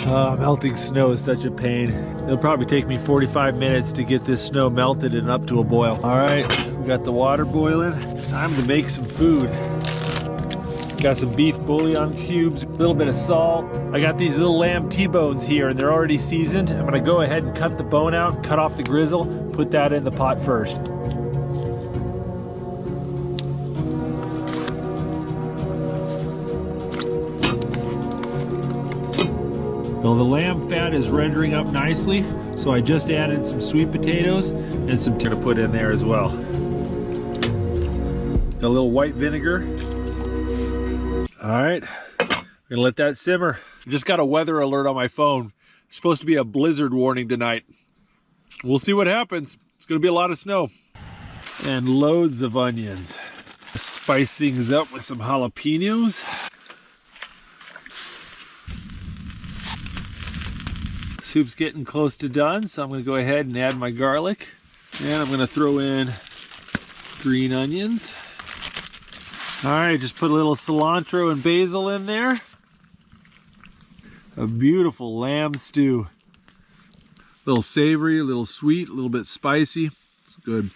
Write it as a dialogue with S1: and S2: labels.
S1: Melting snow is such a pain. It'll probably take me 45 minutes to get this snow melted and up to a boil. All right, we got the water boiling. Time to make some food. Got some beef bouillon cubes, a little bit of salt. I got these little lamb T-bones here and they're already seasoned. I'm gonna go ahead and cut the bone out, cut off the grizzle, put that in the pot first. Well, the lamb fat is rendering up nicely, so I just added some sweet potatoes and some to put in there as well. Got a little white vinegar. All right, gonna let that simmer. Just got a weather alert on my phone. It's supposed to be a blizzard warning tonight. We'll see what happens. It's gonna be a lot of snow. And loads of onions. Spice things up with some jalapenos. Soup's getting close to done, so I'm going to go ahead and add my garlic. And I'm going to throw in green onions. All right, just put a little cilantro and basil in there. A beautiful lamb stew. A little savory, a little sweet, a little bit spicy. It's good.